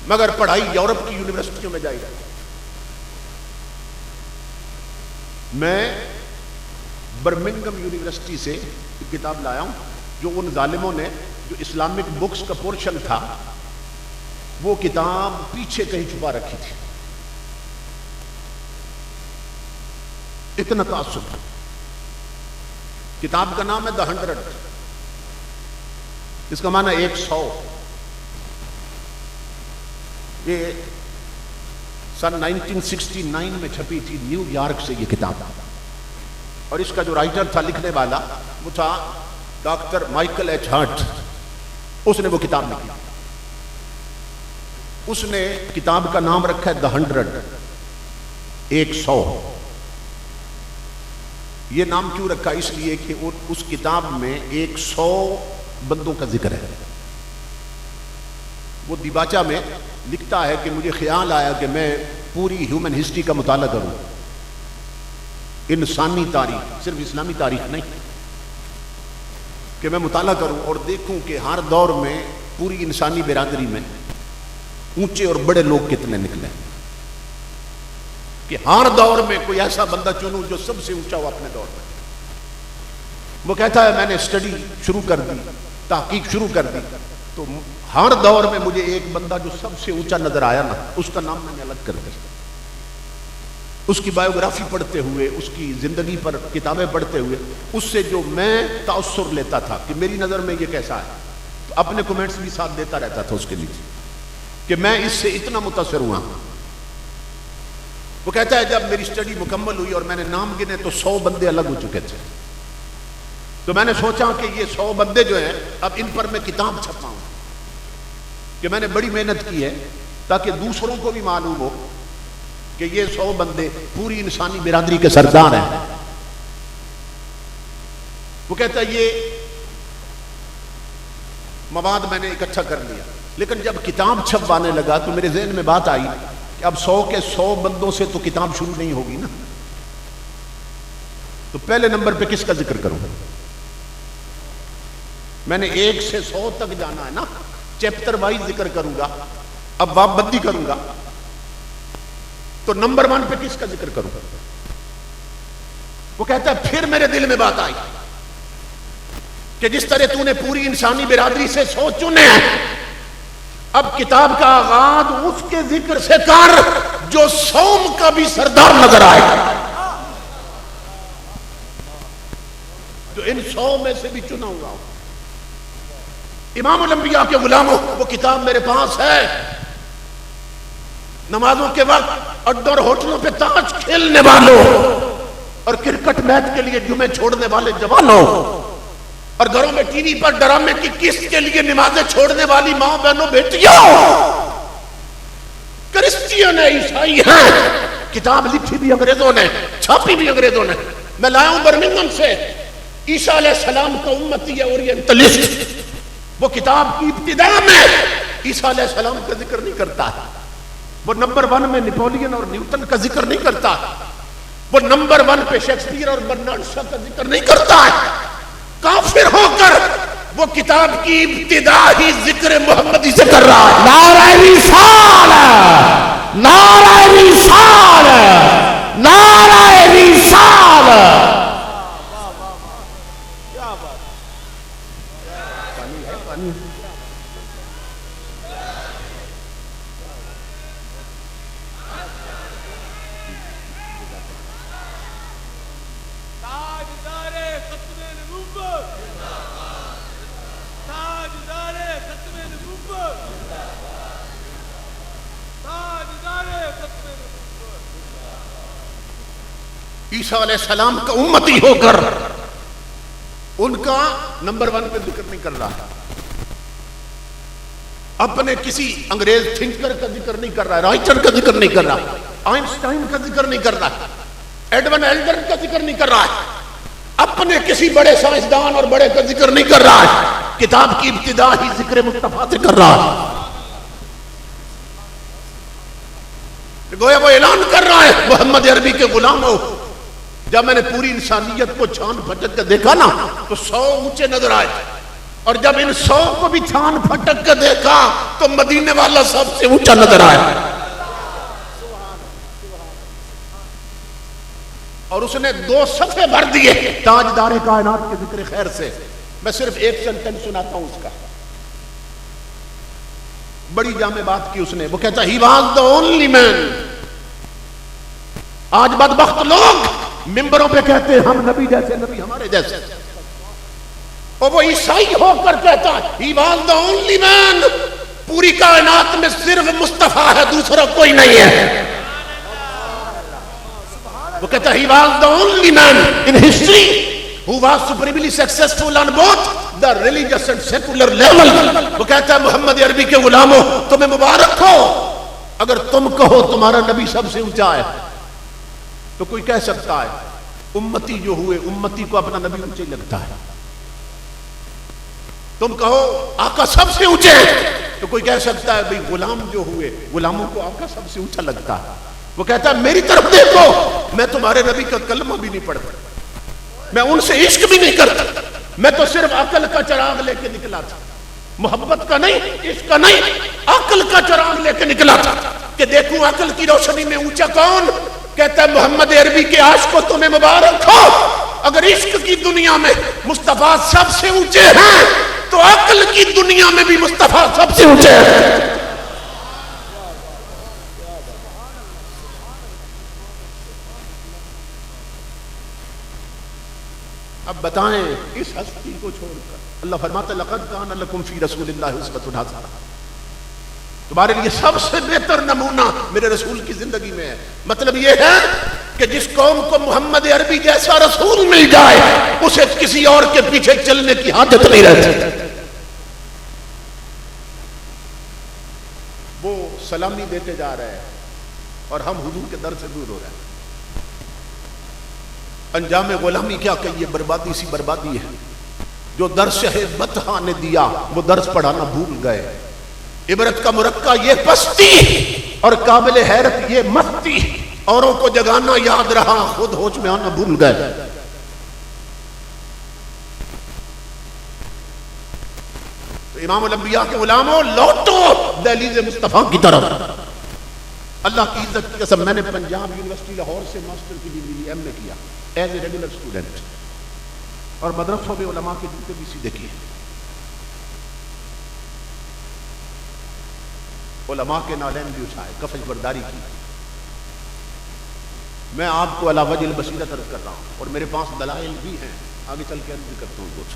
मगर पढ़ाई यूरोप की यूनिवर्सिटियों में जाएगी। मैं बर्मिंघम यूनिवर्सिटी से एक किताब लाया हूं, जो उन जालिमों ने जो इस्लामिक बुक्स का पोर्शन था वो किताब पीछे कहीं छुपा रखी थी। इतना तासुब। किताब का नाम है द 100, इसका माना 100। ये सन 1969 में छपी थी न्यूयॉर्क से ये किताब, और इसका जो राइटर था, लिखने वाला, वो था डॉक्टर माइकल H. हर्ट। उसने वो किताब लिखी। उसने किताब का नाम रखा है द 100, 100। ये नाम क्यों रखा? इसलिए कि उस किताब में 100 बंदों का जिक्र है। वो दिबाचा में लिखता है कि मुझे ख्याल आया कि मैं पूरी ह्यूमन हिस्ट्री का मुताला करूं, इंसानी तारीख, सिर्फ इस्लामी तारीख नहीं, कि मैं मुताला करूं और देखूं कि हर दौर में पूरी इंसानी बिरादरी में ऊंचे और बड़े लोग कितने निकले, कि हर दौर में कोई ऐसा बंदा चुनूं जो सबसे ऊंचा हो अपने दौर में। वो कहता है मैंने स्टडी शुरू कर दी, तहकीक शुरू कर दी, तो हर दौर में मुझे एक बंदा जो सबसे ऊंचा नजर आया ना, उसका नाम मैंने अलग कर दिया। उसकी बायोग्राफी पढ़ते हुए, उसकी जिंदगी पर किताबें पढ़ते हुए, उससे जो मैं ताउस्सुर लेता था कि मेरी नजर में ये कैसा है, तो अपने कमेंट्स भी साथ देता रहता था उसके नीचे कि मैं इससे इतना मुतासिर हुआ। वो कहता है जब मेरी स्टडी मुकम्मल हुई और मैंने नाम गिने तो 100 बंदे अलग हो चुके थे, तो मैंने सोचा कि ये 100 बंदे जो हैं, अब इन पर मैं किताब छपाऊं, कि मैंने बड़ी मेहनत की है ताकि दूसरों को भी मालूम हो कि ये 100 बंदे पूरी इंसानी बिरादरी के सरदार हैं। वो कहता है ये मवाद मैंने इकट्ठा कर लिया, लेकिन जब किताब छपवाने लगा तो मेरे जहन में बात आई कि अब 100 के 100 बंदों से तो किताब शुरू नहीं होगी ना, तो पहले नंबर पे किसका जिक्र करूं? मैंने 1 से 100 तक जाना है ना, चैप्टर वाइज जिक्र करूंगा। अब वापबंदी करूंगा तो नंबर 1 पे किसका जिक्र करूंगा? वो कहता है फिर मेरे दिल में बात आई कि जिस तरह तूने पूरी इंसानी बिरादरी से 100 चुने हैं, अब किताब का आगाज उसके जिक्र से कर जो 100 का भी सरदार नजर आए, जो इन 100 में से भी चुना हुआ हो। इमामुल अंबिया के गुलामों, वो किताब मेरे पास है। नमाजों के वक्त अड्डों और होटलों पे ताश खेलने वालों और क्रिकेट मैच के लिए जुमे छोड़ने वाले जवानों और घरों में टीवी पर ड्रामे की किस्त के लिए नमाजें छोड़ने वाली मां बहनों बेटियों, क्रिश्चियन है, ईसाई हैं, किताब लिखी भी अंग्रेजों ने, छापी भी अंग्रेजों ने। मैं लाया हूं बर्मिंघम से, ईसा अलैहिस्सलाम का उम्मती है ओरिएंटलिस्ट। वो किताब की इब्तिदा में ईसा अलैहिस्सलाम का जिक्र नहीं करता है, वो नंबर 1 में नेपोलियन और न्यूटन का जिक्र नहीं करता, वो नंबर 1 पे शेक्सपियर और बर्नार्ड शॉ का जिक्र नहीं करता है। काफिर होकर वो किताब की इब्तिदा ही जिक्र मोहम्मदी से कर रहा है। नारे रिसालत, नारे रिसालत, नारे रिसालत। क्या बात, पानी है, पानी है। ईसा अलैहिस्सलाम का उम्मती होकर उनका नंबर 1 पे जिक्र नहीं कर रहा है, अपने किसी अंग्रेज थिंकर का जिक्र नहीं कर रहा है, राइटर का जिक्र नहीं कर रहा है, आइंस्टाइन का जिक्र नहीं कर रहा है, एडवन एल्डर का जिक्र नहीं कर रहा है, अपने किसी बड़े साइंसदान और बड़े का जिक्र नहीं कर रहा है। किताब की इब्तिदा ही जिक्र मुस्तफा से कर रहा है। गोया वो ऐलान कर रहा है, मोहम्मद अरबी के गुलाम हो। जब मैंने पूरी इंसानियत को छान फटक कर देखा ना तो 100 ऊंचे नजर आए, और जब इन 100 को भी छान फटक कर देखा तो मदीने वाला सबसे ऊंचा नजर आया। और उसने 2 सफ़े भर दिए ताजदारे कायनात के जिक्र खैर से। मैं सिर्फ एक सेंटेंस सुनाता हूं उसका, बड़ी जामे बात की उसने। वो कहता he was the only man. आज बदबख्त लोग मिंबरों पे कहते हैं हम नबी जैसे, नबी हमारे जैसे, और वो ईसाई होकर कहता है he was the only man. पूरी कायनात में सिर्फ मुस्तफा है, दूसरा कोई नहीं है। वो कहता he was the only man in history who was supremely successful on both the religious and secular level. वो कहता है मोहम्मद अरबी के गुलामों, तुम्हें मुबारक हो अगर तुम कहो तुम्हारा नबी सबसे ऊंचा है। तो कोई कह सकता है उम्मती जो हुए, उम्मती को अपना नबी ऊंचे लगता है। तुम कहो आका सबसे ऊंचे हैं, तो कोई कह सकता है भाई गुलाम जो हुए, गुलामों को आका सबसे ऊंचा लगता है। वो कहता है मेरी तरफ देखो, मैं तुम्हारे नबी का कलमा भी नहीं पढ़ता, मैं उनसे इश्क भी नहीं करता, मैं तो सिर्फ अकल का चिराग लेके निकला था, मोहब्बत का नहीं, इश्क का नहीं, अकल का चिराग लेके निकला था कि देखूं अकल की रोशनी में ऊंचा कौन। कहता है मोहम्मद अरबी के आशिकों तुम्हें मुबारक हो अगर इश्क की दुनिया में मुस्तफा सबसे ऊंचे हैं तो अकल की दुनिया में भी मुस्तफा सबसे ऊंचे हैं। अब बताएं इस हस्ती को छोड़कर अल्लाह फरमाता लक़द कान लकुम फी रसूलिल्लाहि उस्वतुन हसना, तुम्हारे लिए सबसे बेहतर नमूना मेरे रसूल की जिंदगी में है। मतलब यह है कि जिस कौम को मोहम्मद अरबी जैसा रसूल मिल जाए उसे किसी और के पीछे चलने की हाजत नहीं रहती। वो सलामी देते जा रहे हैं और हम हुजूर के दर से दूर हो रहे हैं। अंजाम गुलामी क्या कहिए, बर्बादी सी बर्बादी है। जो दर्श है बतहा ने दिया वो दर्स पढ़ाना भूल गए। इबरत का मुरक्का ये पस्ती और काबिल हैरत ये मस्ती, औरों को जगाना याद रहा खुद होश में आना भूल गए। तो इमाम अल-अंबिया के गुलामों लौटो दहलीज मुस्तफा की तरफ। अल्लाह की इज्जत की कसम, मैंने पंजाब यूनिवर्सिटी लाहौर से मास्टर की डिग्री एमए किया एज ए रेगुलर स्टूडेंट, और मदरसों में उलमा के जूते भी सीधे किए। उलमा के नालैन भी उठाए, कफज बरदारी की। मैं आपको अला वजह बसीरत अर्ज कर रहा हूं और मेरे पास दलाइल भी हैं, आगे चल के अर्ज भी करता हूं कुछ।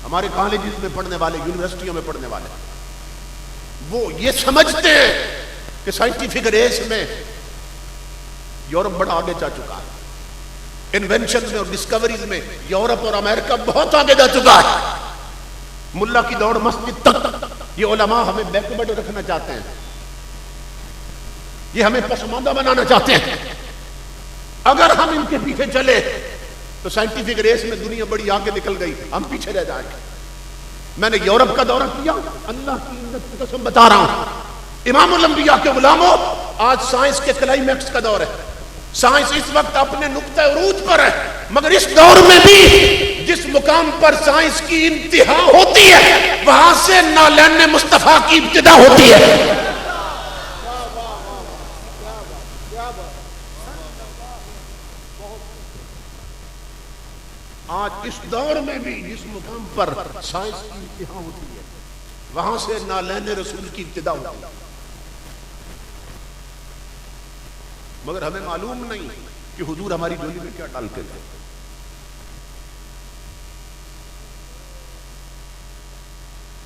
हमारे कॉलेजेस में पढ़ने वाले, यूनिवर्सिटियों में पढ़ने वाले, वो ये समझते हैं कि साइंटिफिक रेस में यूरोप बड़ा आगे जा चुका है, इन्वेंशन में और डिस्कवरीज में यूरोप और अमेरिका बहुत आगे जा चुका है। मुल्ला की दौड़ मस्जिद तक, ये उलमा हमें बैकवर्ड रखना चाहते हैं, ये हमें पसमानदा बनाना चाहते हैं। अगर हम इनके पीछे चले तो साइंटिफिक रेस में दुनिया बड़ी आगे निकल गई, हम पीछे रह जाएंगे। मैंने यूरोप का दौरा किया, अल्लाह की इज्जत की कसम बता रहा हूं, इमाम अल-अंबिया के गुलामों, आज साइंस के क्लाइमैक्स का दौर है। साइंस इस वक्त अपने नुक्ते उरूज पर है, मगर इस दौर में भी जिस मुकाम पर साइंस की इंतहा होती है वहां से नालैन मुस्तफा की इब्तिदा होती है। आज इस दौर में भी जिस मुकाम पर साइंस की इंतहा होती है वहां से नालैन रसूल की इब्तिदा होती है। मगर हमें मालूम नहीं कि हुजूर हमारी डोली में क्या डाल के थे।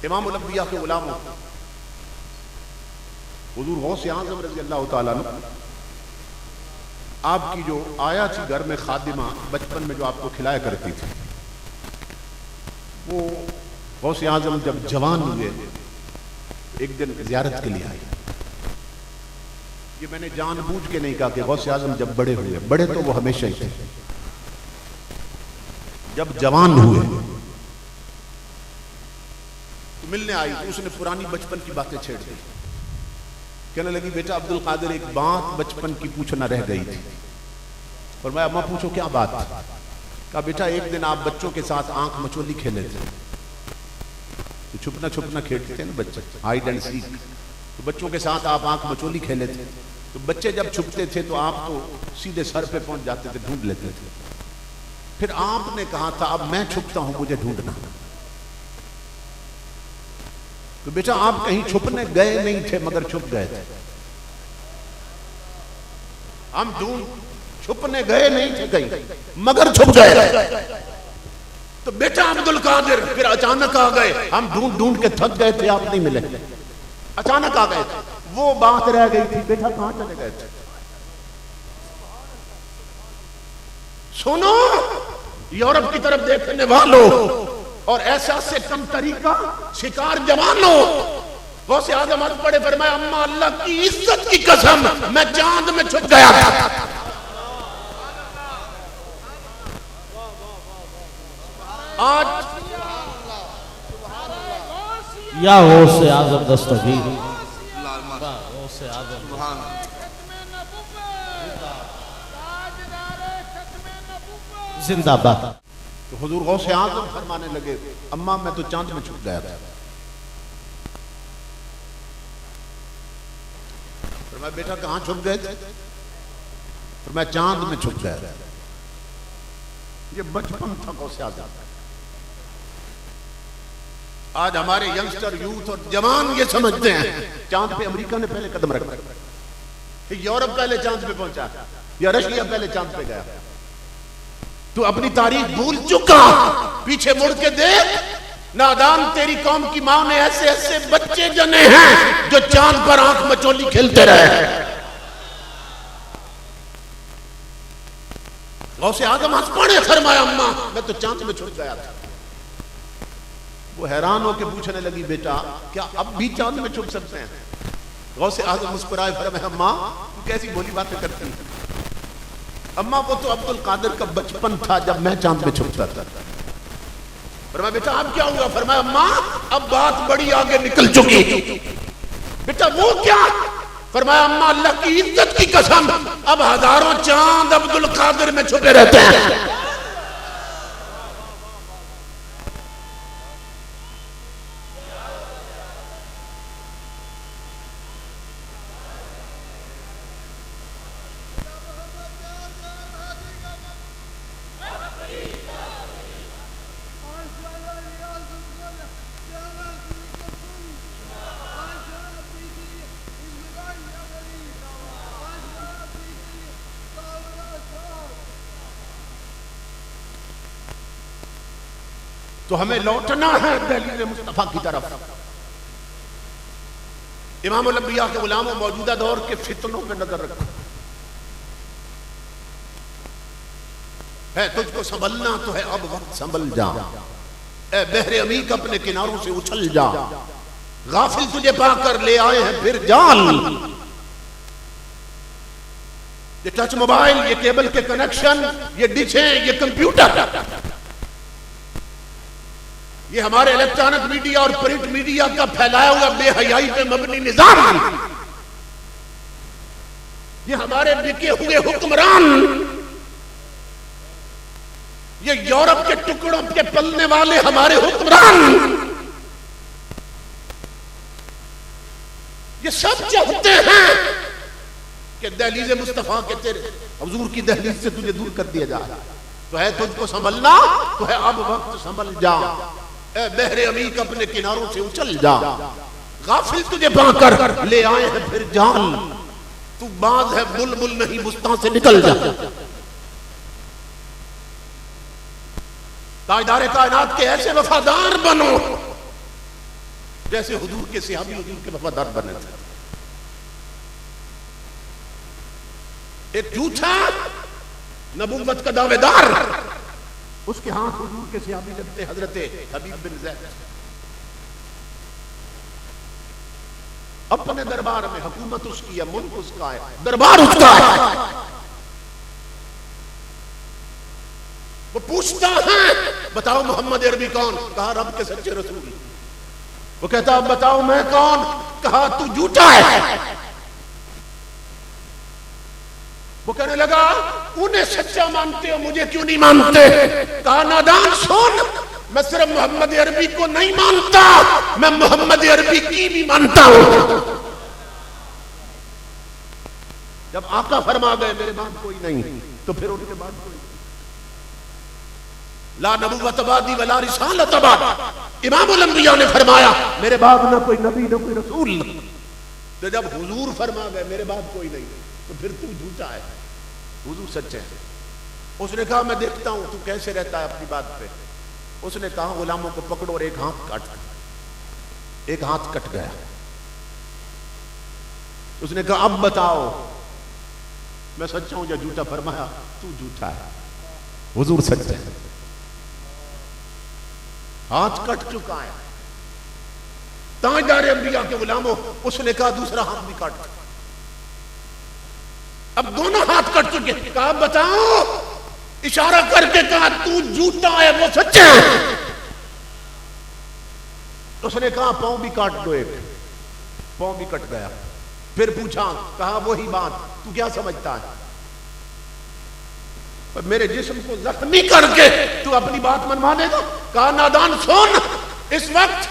इमाम अल-अंबिया के गुलामों, हुजूर गौसे आज़म रज़ी अल्लाह तआला अन्हु, आपकी जो आया थी घर में खादिमा, बचपन में जो आपको खिलाया करती थी, वो गौसे आज़म जब जवान हुए एक दिन ज़ियारत के लिए आई। ये मैंने जानबूझ के नहीं कहा कि गौसे आज़म जब बड़े हुए, बड़े तो वो हमेशा ही थे, जब जवान हुए तो मिलने आई तो उसने पुरानी बचपन की बातें छेड़ दी। कहने लगी, बेटा अब्दुल कादिर, एक बात बचपन की पूछना रह गई थी। और मैं, अम्मा पूछो क्या बात? कहा, बेटा एक दिन आप बच्चों के साथ आंख मचोली खेले थे, तो छुपना छुपना खेलते थे ना बच्चे, हाइड एंड सीक, तो बच्चों के साथ आप आंख मचोली खेले थे, तो बच्चे जब छुपते थे तो आप तो सीधे सर पे पहुंच जाते थे, ढूंढ लेते थे। फिर आपने कहा था अब मैं छुपता हूं, मुझे ढूंढना। तो बेटा आप कहीं छुपने गए नहीं थे मगर छुप गए थे। हम छुपने गए नहीं थे कहीं मगर छुप गए। तो बेटा अब्दुल कादिर, फिर अचानक आ गए, हम ढूंढ ढूंढ के थक गए थे, आप नहीं मिले, अचानक आ गए थे। वो बात रह गई थी, बेटा कहां चले गए थे? सुनो यूरोप की तरफ देखने वालों और ऐसा से कम तरीका शिकार जवानों, गौसे आज़म अर्ज़ पड़े फरमाया, अम्मा अल्लाह की इज्जत की कसम मैं चांद में छुप गया था। आज या गौसे आज़म दस्तगीर, गौसे आज़म जिंदाबाद। तो हुजूर गौसे आज़म फरमाने लगे, अम्मा मैं तो चांद में छुप गया था। फिर मैं, बेटा कहां छुप गए थे? फिर मैं चांद में छुप गया था। ये बचपन था गौसे आज़म। आज हमारे यंगस्टर, यूथ और जवान ये समझते हैं चांद पे अमेरिका ने पहले कदम रखा, यूरोप पहले चांद पे पहुंचा या रशिया पहले चांद पे गया। तू अपनी तारीख भूल चुका, पीछे मुड़ के देख, नादान तेरी कौम की मां ने ऐसे ऐसे बच्चे जने हैं जो चांद पर आंख मचोली खेलते रहे। गौसे आज़म हंस पड़े, फरमाया अम्मा मैं तो चांद में छुप गया था। वो हैरान होकर पूछने लगी, बेटा क्या अब भी चांद में छुप सकते हैं? गौसे आज़म मुस्कुराए, फरमाया अम्मा तू कैसी भोली बातें करती है, अम्मा वो तो अब्दुल कादिर का बचपन था जब मैं चांद में छुपता था। फरमाया बेटा अब क्या हुआ? फरमाया अम्मा अब बात बड़ी आगे निकल चुकी। बेटा वो क्या? फरमाया अम्मा अल्लाह की इज्जत की कसम अब हजारों चांद अब्दुल कादिर में छुपे रहते हैं। तो हमें लौटना है दहलीज़ मुस्तफा की तरफ। इमामुल अंबिया के गुलामों मौजूदा दौर के फितनों पे नजर रखो। है तुझको संभलना तो है अब वक्त संभल जा। ए बहरे अमीक अपने किनारों से उछल जा। गाफिल तुझे पाकर ले आए हैं फिर जाल। ये टच मोबाइल, ये केबल के कनेक्शन, ये डिशें, ये कंप्यूटर, ये हमारे इलेक्ट्रॉनिक मीडिया और प्रिंट मीडिया का फैलाया हुआ बेहयाई पे मबनी निजाम, ये हमारे बिके हुए हुक्मरान, ये यूरोप के टुकड़ों के पलने वाले हमारे हुक्मरान, ये सब चाहते हैं कि दहलीज़ मुस्तफा के तेरे हुजूर की दहलीज से तुझे दूर कर दिया जाए। तो है तुझको संभलना तो है अब वक्त संभल जा। ए बहरे अमीक अपने किनारों से उछल जा। गाफिल तुझे पाकर ले आए हैं फिर जाल। तू बाज है बुलबुल नहीं बुस्तान से निकल जा। ताजदार कायनात के ऐसे वफादार बनो जैसे हुजूर के सहाबी हुजूर के वफादार बने थे। एक झूठा नबूवत का दावेदार, उसके हाथ हुजूर के सहाबी लगते हजरत हबीब बिन ज़ैद। अपने दरबार में हुकूमत उसकी है, मुल्क उसका है, दरबार उसका है। वो पूछता है बताओ मोहम्मद अरबी कौन? कहा रब के सच्चे रसूल। वो कहता बताओ मैं कौन? कहा तू झूठा है। वो कहने लगा उन्हें सच्चा मानते हो मुझे क्यों नहीं मानते? कहा नादान सुन, मैं सिर्फ मोहम्मद अरबी को नहीं मानता, मैं मोहम्मद अरबी की भी मानता हूं। जब आका फरमा गए मेरे बाद कोई नहीं, तो फिर उनके बाद कोई ला नबुव्वत बादी वला रिसालत बाद। इमामुल अंबिया ने फरमाया मेरे बाद ना कोई नबी ना कोई रसूल। तो जब हुजूर फरमा गए मेरे बाद कोई नहीं, तो फिर तू झूठा है, हुजूर सच्चे हैं। उसने कहा मैं देखता हूं तू कैसे रहता है अपनी बात पे। उसने कहा गुलामों को पकड़ो और एक हाथ काट। एक हाथ कट गया। उसने कहा अब बताओ मैं सच्चा हूं या झूठा? फरमाया तू झूठा है, हुजूर सच्चे हैं। हाथ कट चुका है। ताजदार अंबिया के गुलामों, उसने कहा दूसरा हाथ भी काट। अब दोनों हाथ कट चुके। कहा बताओ, इशारा करके कहा तू झूठा है वो सच्चा है। उसने कहा पांव भी काट दो। एक पांव भी कट गया। फिर पूछा, कहा वही बात, तू क्या समझता है? मेरे जिस्म को जख्मी करके तू अपनी बात मनवा देगा? कहा नादान सुन, इस वक्त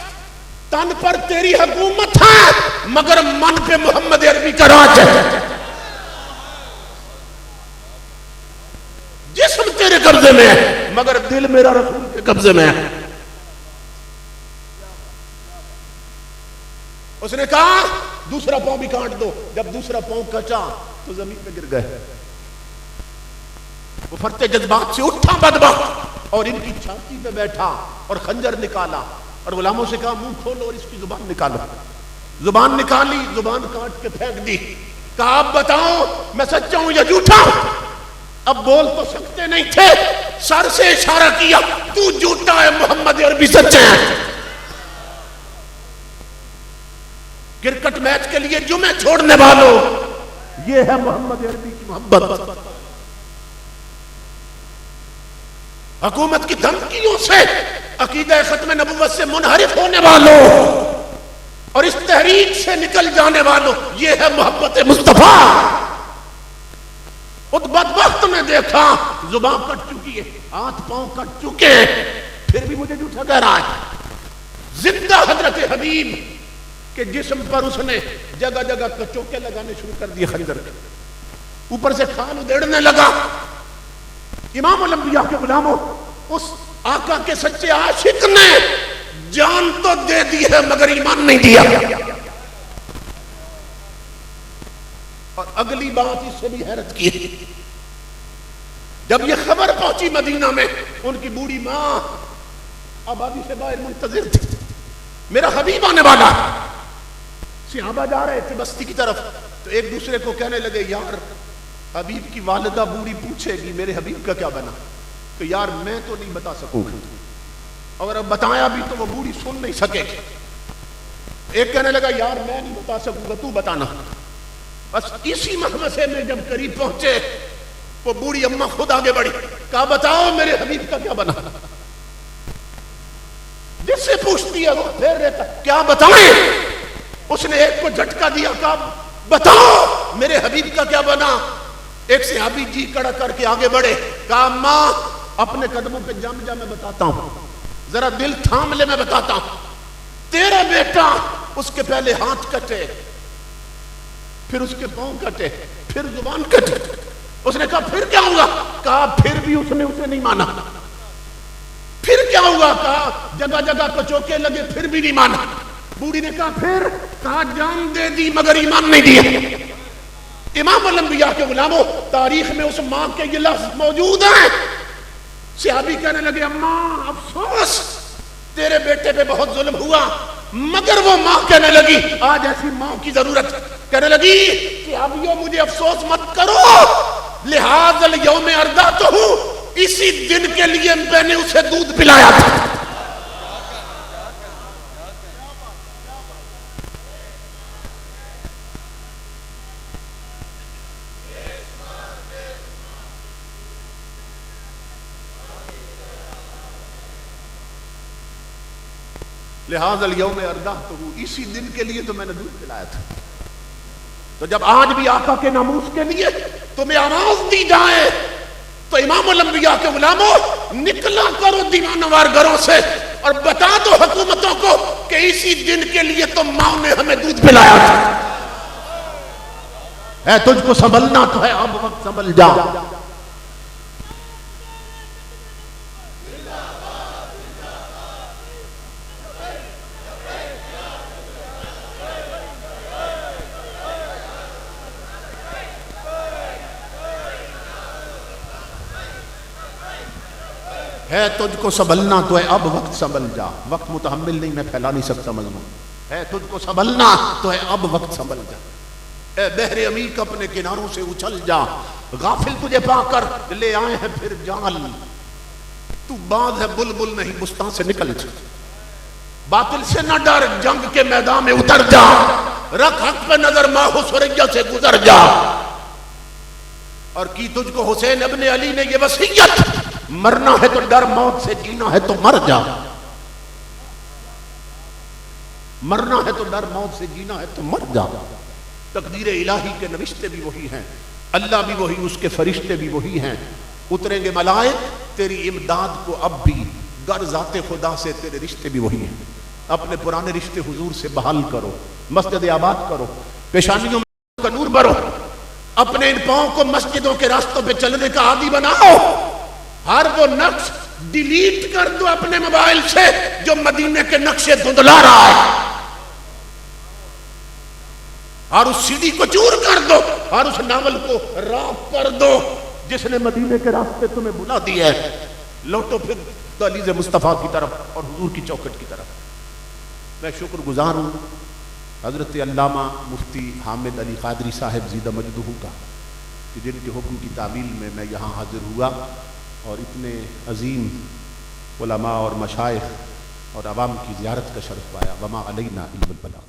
तन पर तेरी हुकूमत है मगर मन पे मोहम्मद अरबी का राज है। जिस्म तेरे कब्जे में है मगर दिल मेरा रसूल के कब्जे में है। उसने कहा दूसरा पांव भी काट दो। जब दूसरा पांव कचा तो जमीन पे गिर गए। वो फरते जज्बात से उठा बदबख्त और इनकी छाती पे बैठा और खंजर निकाला और गुलामों से कहा मुंह खोलो और इसकी जुबान निकालो। जुबान निकाली, जुबान काट के फेंक दी। कहा अब बताओ मैं सच्चा हूं या झूठा? अब बोल तो सकते नहीं थे, सर से इशारा किया तू झूठा है, मोहम्मद अरबी सच्चे हैं। क्रिकेट मैच के लिए जुमे छोड़ने वालों, ये है मोहम्मद अरबी की मोहब्बत। हुकूमत की धमकियों से, अकीदा खत्म नबुव्वत से मुनहरिफ होने वालों और इस तहरीक से निकल जाने वालों, ये है मोहब्बत मुस्तफा। उस बदबख्त ने देखा जुबान कट चुकी है, हाथ पांव कट चुके हैं, फिर भी मुझे झूठा कह रहा है। जिंदा हजरत हबीब के जिस्म पर उसने जगह जगह कचोके लगाने शुरू कर दिए खंजर के, ऊपर से खान उधेड़ने लगा। इमाम अल-अंबिया के गुलामों, उस आका के सच्चे आशिक ने जान तो दे दी है मगर ईमान नहीं दिया। और अगली बात इससे भी हैरत की, जब ये खबर पहुंची मदीना में, उनकी बूढ़ी मां आबादी से बाहर मुंतजिर थी, मेरा हबीब आने वाला। सहाबा जा रहे थे बस्ती की तरफ, तो एक दूसरे को कहने लगे, यार हबीब की वालिदा बूढ़ी पूछेगी मेरे हबीब का क्या बना, तो यार मैं तो नहीं बता सकूंगा, और अब बताया भी तो वो बूढ़ी सुन नहीं सकेगी। एक कहने लगा, यार मैं नहीं बता सकूंगा, तू बताना। बस इसी महमसे में जब करीब पहुंचे, वो बूढ़ी अम्मा खुद आगे बढ़ी, कहा बताओ मेरे हबीब का क्या बना। जिससे पूछती है वो फेर रहता, क्या बताएं। उसने एक को झटका दिया, कहा बताओ मेरे हबीब का क्या बना। एक सहाबी जी कड़ा करके आगे बढ़े, कहा अम्मा अपने कदमों पे जम जा, मैं बताता हूं, जरा दिल थाम ले, मैं बताता हूं। तेरा बेटा, उसके पहले हाथ कटे, फिर उसके पांव कटे, फिर जुबान कटे। उसने कहा फिर क्या हुआ। कहा फिर भी उसने उसे नहीं माना। फिर क्या हुआ। कहा जगह जगह कचोके लगे, फिर भी नहीं माना। बूढ़ी ने कहा फिर। कहा जान दे दी मगर ईमान नहीं दिया। इमाम अल-अंबिया के गुलामों, तारीख में उस मां के ये लफ्ज मौजूद हैं। सहाबी कहने लगे, अम्मा अफसोस, तेरे बेटे पे बहुत जुल्म हुआ। मगर वो मां कहने लगी, आज ऐसी मां की जरूरत। कहने लगी कि अबियो मुझे अफसोस मत करो, लिहाजल यौम अर्दा तो हूं, इसी दिन के लिए मैंने उसे दूध पिलाया था। लिहाजल यौम अर्दा तो हूं, इसी दिन के लिए तो मैंने दूध पिलाया था। तो जब आज भी आका के नामूस के लिए तुम्हें आवाज दी जाए, तो इमाम अल-अंबिया के गुलामों, निकला करो दीवानवार घरों से और बता दो हुकूमतों को कि इसी दिन के लिए तो मां ने हमें दूध पिलाया था। है तुझको संभलना तो है, अब वक्त संभल जा। है तुझको संभलना तो है, अब वक्त संभल जा। वक्त मुतहम्मिल नहीं, मैं फैला नहीं सकता मजमून। है तुझको संभलना तो है, अब वक्त संभल जा। ए बहरे अमीक अपने किनारों से उछल जा, गाफिल तुझे पाकर ले आए हैं फिर जाल। तू बाज है बुलबुल नहीं, बुस्तान से निकल जा। बातिल से न डर, जंग के मैदान में उतर जा। रख हक पे नजर, माहो सुरैया से गुजर जा। और की तुझको हुसैन इब्ने अली ने ये वसीयत, मरना है तो डर मौत से, जीना है तो मर जा। मरना है तो डर मौत से, जीना है तो मर जा। तकदीर इलाही के नविश्ते भी वही हैं, अल्लाह भी वही, उसके फरिश्ते भी वही हैं। उतरेंगे मलाइक तेरी इमदाद को अब भी, गर ज़ाते खुदा से तेरे रिश्ते भी वही हैं। अपने पुराने रिश्ते हुजूर से बहाल करो, मस्जिद आबाद करो, पेशानियों में का नूर भरो। अपने इन पांव को मस्जिदों के रास्तों पे चलने का आदी बनाओ। हर वो नक्श डिलीट कर दो अपने मोबाइल से जो मदीने के नक्शे धुंधला रहा है, और उस सीडी को चूर कर दो, और उस नावल को राख कर दो जिसने मदीने के रास्ते तुम्हें बुला दिया है। लौटो फिर दहलीज़ मुस्तफ़ा की तरफ और हुजूर की चौखट की तरफ। मैं शुक्रगुजार हूँ हजरत अल्लामा मुफ्ती हामिद अली कादरी साहब ज़ीदा मजदूह का, कि जिनके हुक्म की तामील में मैं यहाँ हाजिर हुआ और इतने अजीम उलमा और मशाइख और अवाम की ज़ियारत का शर्फ पाया। वमा अलैना इल्लल बलाग।